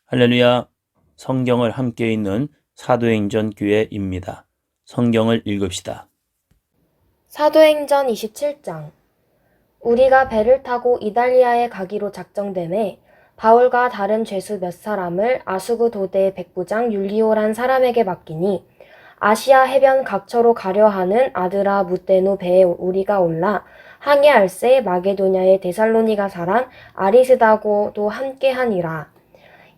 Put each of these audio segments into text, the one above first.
할렐루야. 성경을 함께 읽는 사도행전 교회입니다. 성경을 읽읍시다. 사도행전 27장. 우리가 배를 타고 이달리아에 가기로 작정되매 바울과 다른 죄수 몇 사람을 아수그 도대 백부장 율리오란 사람에게 맡기니 아시아 해변 각처로 가려 하는 아드라 무떼누 배에 우리가 올라 항해할새 마게도냐의 데살로니가 사람 아리스다고도 함께하니라.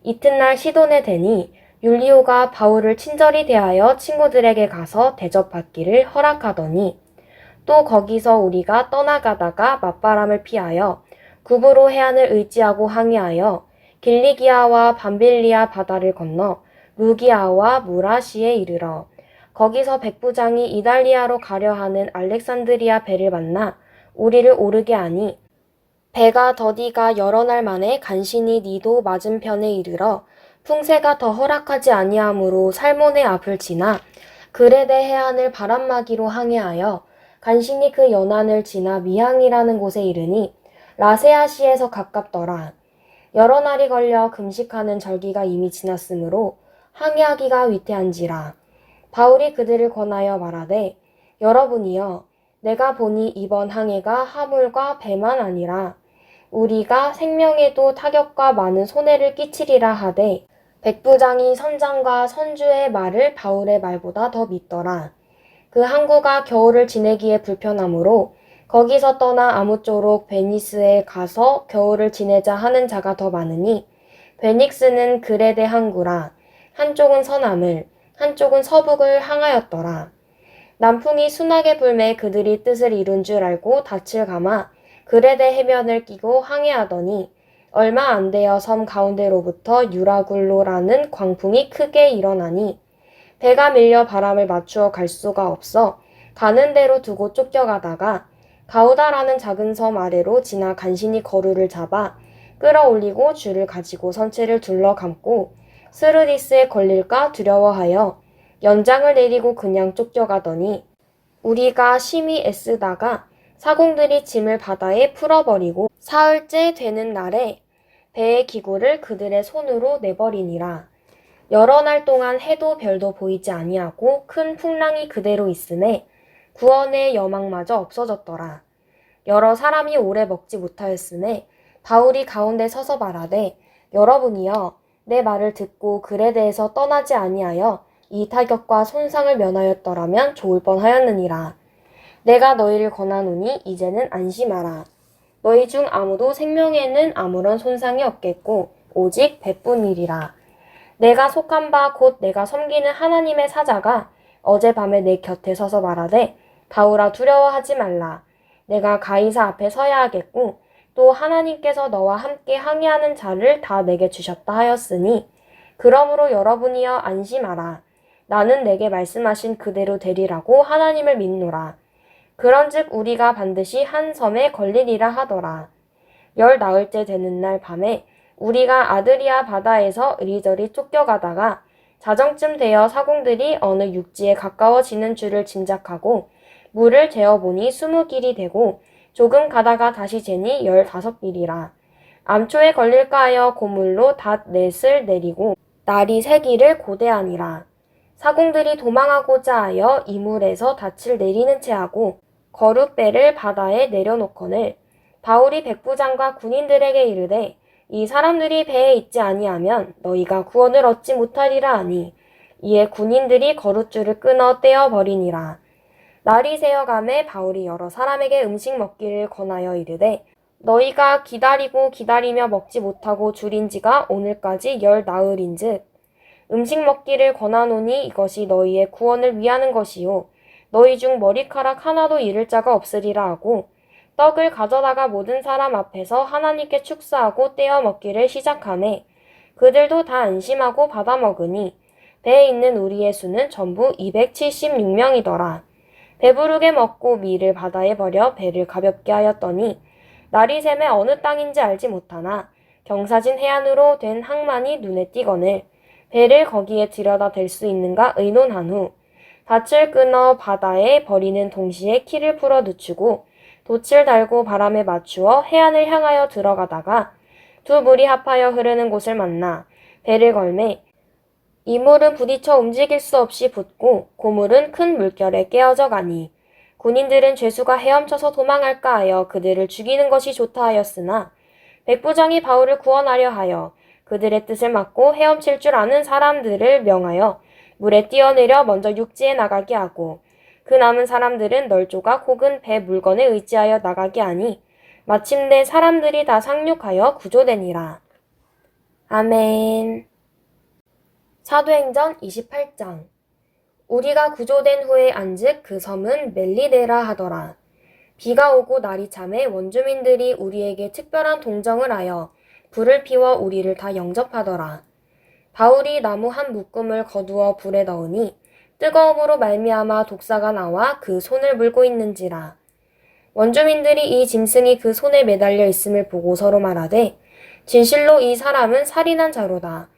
이튿날 시돈에 대니 율리오가 바울을 친절히 대하여 친구들에게 가서 대접받기를 허락하더니 또 거기서 우리가 떠나가다가 맞바람을 피하여 구브로 해안을 의지하고 항해하여 길리기아와 밤빌리아 바다를 건너 루기아와 무라시에 이르러 거기서 백부장이 이달리아로 가려 하는 알렉산드리아 배를 만나 우리를 오르게 하니 배가 더디가 여러 날 만에 간신히 니도 맞은편에 이르러 풍세가 더 허락하지 아니하므로 살몬의 앞을 지나 그레데 해안을 바람막이로 항해하여 간신히 그 연안을 지나 미항이라는 곳에 이르니 라세아시에서 가깝더라. 여러 날이 걸려 금식하는 절기가 이미 지났으므로 항해하기가 위태한지라. 바울이 그들을 권하여 말하되 여러분이여 내가 보니 이번 항해가 화물과 배만 아니라 우리가 생명에도 타격과 많은 손해를 끼치리라 하되 백부장이 선장과 선주의 말을 바울의 말보다 더 믿더라. 그 항구가 겨울을 지내기에 불편하므로 거기서 떠나 아무쪼록 베니스에 가서 겨울을 지내자 하는 자가 더 많으니 베닉스는 그레데 항구라. 한쪽은 서남을 한쪽은 서북을 향하였더라. 남풍이 순하게 불매 그들이 뜻을 이룬 줄 알고 닻을 감아 그레데 해변을 끼고 항해하더니 얼마 안 되어 섬 가운데로부터 유라굴로라는 광풍이 크게 일어나니 배가 밀려 바람을 맞추어 갈 수가 없어 가는 대로 두고 쫓겨가다가 가우다라는 작은 섬 아래로 지나 간신히 거루를 잡아 끌어올리고 줄을 가지고 선체를 둘러감고 스르디스에 걸릴까 두려워하여 연장을 내리고 그냥 쫓겨가더니 우리가 심히 애쓰다가 사공들이 짐을 바다에 풀어버리고 사흘째 되는 날에 배의 기구를 그들의 손으로 내버리니라. 여러 날 동안 해도 별도 보이지 아니하고 큰 풍랑이 그대로 있음에 구원의 여망마저 없어졌더라. 여러 사람이 오래 먹지 못하였음에 바울이 가운데 서서 말하되 여러분이여 내 말을 듣고 그레데에서 떠나지 아니하여 이 타격과 손상을 면하였더라면 좋을 뻔하였느니라. 내가 너희를 권하노니 이제는 안심하라. 너희 중 아무도 생명에는 아무런 손상이 없겠고 오직 배뿐이리라. 내가 속한 바 곧 내가 섬기는 하나님의 사자가 어젯밤에 내 곁에 서서 말하되 바울아 두려워하지 말라. 내가 가이사 앞에 서야 하겠고 또 하나님께서 너와 함께 항해하는 자를 다 내게 주셨다 하였으니 그러므로 여러분이여 안심하라. 나는 내게 말씀하신 그대로 되리라고 하나님을 믿노라. 그런즉 우리가 반드시 한 섬에 걸리리라 하더라. 열 나흘째 되는 날 밤에 우리가 아드리아 바다에서 이리저리 쫓겨가다가 자정쯤 되어 사공들이 어느 육지에 가까워지는 줄을 짐작하고 물을 재어보니 20길이 되고 조금 가다가 다시 재니 15길이라. 암초에 걸릴까 하여 고물로 닷넷을 내리고 날이 새기를 고대하니라. 사공들이 도망하고자 하여 이물에서 닻을 내리는 채 하고 거룻배를 바다에 내려놓거늘 바울이 백부장과 군인들에게 이르되 이 사람들이 배에 있지 아니하면 너희가 구원을 얻지 못하리라 하니 이에 군인들이 거룻줄을 끊어 떼어버리니라. 날이 새어가매 바울이 여러 사람에게 음식 먹기를 권하여 이르되 너희가 기다리고 기다리며 먹지 못하고 줄인 지가 오늘까지 10나흘인즉 음식 먹기를 권하노니 이것이 너희의 구원을 위하는 것이요 너희 중 머리카락 하나도 잃을 자가 없으리라 하고 떡을 가져다가 모든 사람 앞에서 하나님께 축사하고 떼어 먹기를 시작하매 그들도 다 안심하고 받아 먹으니 배에 있는 우리의 수는 전부 276명이더라. 배부르게 먹고 밀을 바다에 버려 배를 가볍게 하였더니 날이 새매 어느 땅인지 알지 못하나 경사진 해안으로 된 항만이 눈에 띄거늘 배를 거기에 들여다 댈 수 있는가 의논한 후 닻을 끊어 바다에 버리는 동시에 키를 풀어 늦추고 돛을 달고 바람에 맞추어 해안을 향하여 들어가다가 두 물이 합하여 흐르는 곳을 만나 배를 걸매 이물은 부딪혀 움직일 수 없이 붙고 고물은 큰 물결에 깨어져 가니 군인들은 죄수가 헤엄쳐서 도망할까 하여 그들을 죽이는 것이 좋다 하였으나 백부장이 바울을 구원하려 하여 그들의 뜻을 막고 헤엄칠 줄 아는 사람들을 명하여 물에 뛰어내려 먼저 육지에 나가게 하고 그 남은 사람들은 널조각 혹은 배 물건에 의지하여 나가게 하니 마침내 사람들이 다 상륙하여 구조되니라. 아멘. 사도행전 28장. 우리가 구조된 후에 안즉 그 섬은 멜리데라 하더라. 비가 오고 날이 참에 원주민들이 우리에게 특별한 동정을 하여 불을 피워 우리를 다 영접하더라. 바울이 나무 한 묶음을 거두어 불에 넣으니 뜨거움으로 말미암아 독사가 나와 그 손을 물고 있는지라. 원주민들이 이 짐승이 그 손에 매달려 있음을 보고 서로 말하되 진실로 이 사람은 살인한 자로다.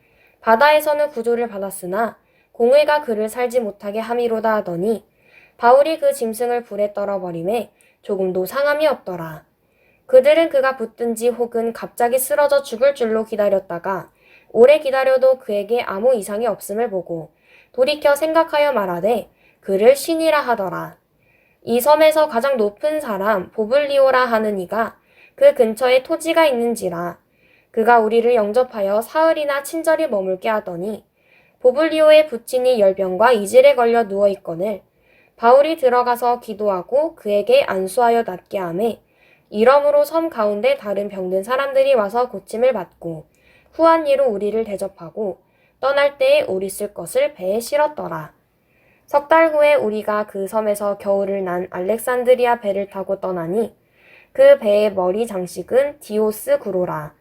바다에서는 구조를 받았으나 공의가 그를 살지 못하게 함이로다 하더니 바울이 그 짐승을 불에 떨어버리매 조금도 상함이 없더라. 그들은 그가 붙든지 혹은 갑자기 쓰러져 죽을 줄로 기다렸다가 오래 기다려도 그에게 아무 이상이 없음을 보고 돌이켜 생각하여 말하되 그를 신이라 하더라. 이 섬에서 가장 높은 사람 보블리오라 하는 이가 그 근처에 토지가 있는지라. 그가 우리를 영접하여 사흘이나 친절히 머물게 하더니 보블리오의 부친이 열병과 이질에 걸려 누워있거늘 바울이 들어가서 기도하고 그에게 안수하여 낫게 하매 이러므로 섬 가운데 다른 병든 사람들이 와서 고침을 받고 후한 예로 우리를 대접하고 떠날 때에 우리 쓸 것을 배에 실었더라. 석 달 후에 우리가 그 섬에서 겨울을 난 알렉산드리아 배를 타고 떠나니 그 배의 머리 장식은 디오스 구로라.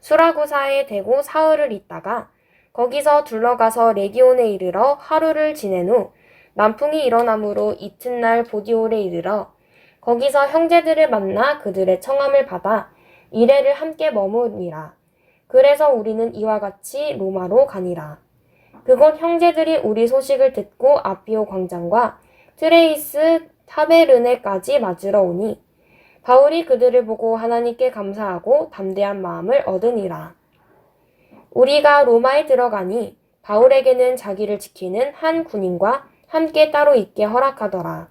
수라구사에 대고 사흘을 있다가 거기서 둘러가서 레기온에 이르러 하루를 지낸 후 남풍이 일어나므로 이튿날 보디올에 이르러 거기서 형제들을 만나 그들의 청함을 받아 이레를 함께 머무니라. 그래서 우리는 이와 같이 로마로 가니라. 그곳 형제들이 우리 소식을 듣고 아피오 광장과 트레이스 타베르네까지 맞으러 오니 바울이 그들을 보고 하나님께 감사하고 담대한 마음을 얻으니라. 우리가 로마에 들어가니 바울에게는 자기를 지키는 한 군인과 함께 따로 있게 허락하더라.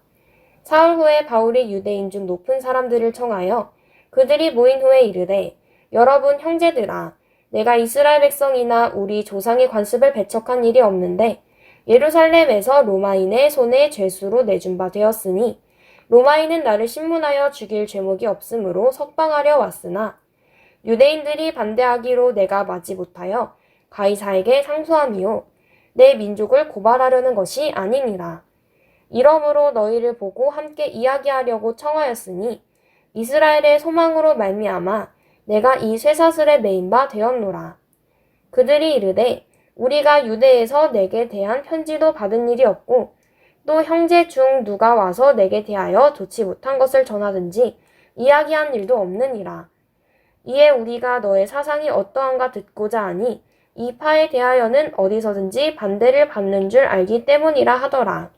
사흘 후에 바울이 유대인 중 높은 사람들을 청하여 그들이 모인 후에 이르되 여러분 형제들아 내가 이스라엘 백성이나 우리 조상의 관습을 배척한 일이 없는데 예루살렘에서 로마인의 손에 죄수로 내준 바 되었으니 로마인은 나를 신문하여 죽일 죄목이 없으므로 석방하려 왔으나 유대인들이 반대하기로 내가 마지 못하여 가이사에게 상소함이요 내 민족을 고발하려는 것이 아니니라. 이러므로 너희를 보고 함께 이야기하려고 청하였으니 이스라엘의 소망으로 말미암아 내가 이 쇠사슬에 매인 바 되었노라. 그들이 이르되 우리가 유대에서 내게 대한 편지도 받은 일이 없고 또 형제 중 누가 와서 내게 대하여 좋지 못한 것을 전하든지 이야기한 일도 없느니라. 이에 우리가 너의 사상이 어떠한가 듣고자 하니 이 파에 대하여는 어디서든지 반대를 받는 줄 알기 때문이라 하더라.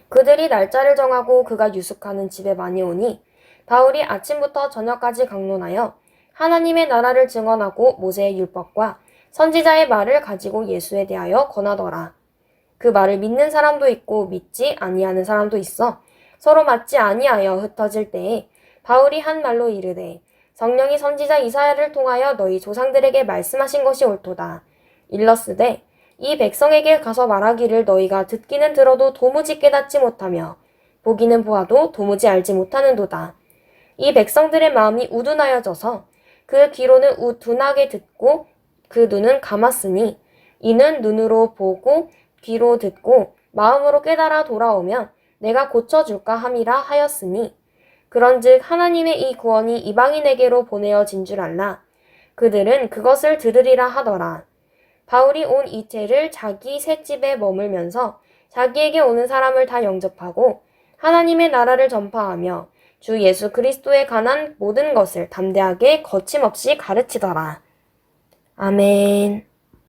그들이 날짜를 정하고 그가 유숙하는 집에 많이 오니 바울이 아침부터 저녁까지 강론하여 하나님의 나라를 증언하고 모세의 율법과 선지자의 말을 가지고 예수에 대하여 권하더라. 그 말을 믿는 사람도 있고 믿지 아니하는 사람도 있어 서로 맞지 아니하여 흩어질 때에 바울이 한 말로 이르되 성령이 선지자 이사야를 통하여 너희 조상들에게 말씀하신 것이 옳도다. 일러스되 이 백성에게 가서 말하기를 너희가 듣기는 들어도 도무지 깨닫지 못하며 보기는 보아도 도무지 알지 못하는도다. 이 백성들의 마음이 우둔하여져서 그 귀로는 둔하게 듣고 그 눈은 감았으니 이는 눈으로 보고 귀로 듣고 마음으로 깨달아 돌아오면 내가 고쳐줄까 함이라 하였으니 그런즉 하나님의 이 구원이 이방인에게로 보내어진 줄 알라. 그들은 그것을 들으리라 하더라. 바울이 온 이태를 자기 셋집에 머물면서 자기에게 오는 사람을 다 영접하고 하나님의 나라를 전파하며 주 예수 그리스도에 관한 모든 것을 담대하게 거침없이 가르치더라. 아멘.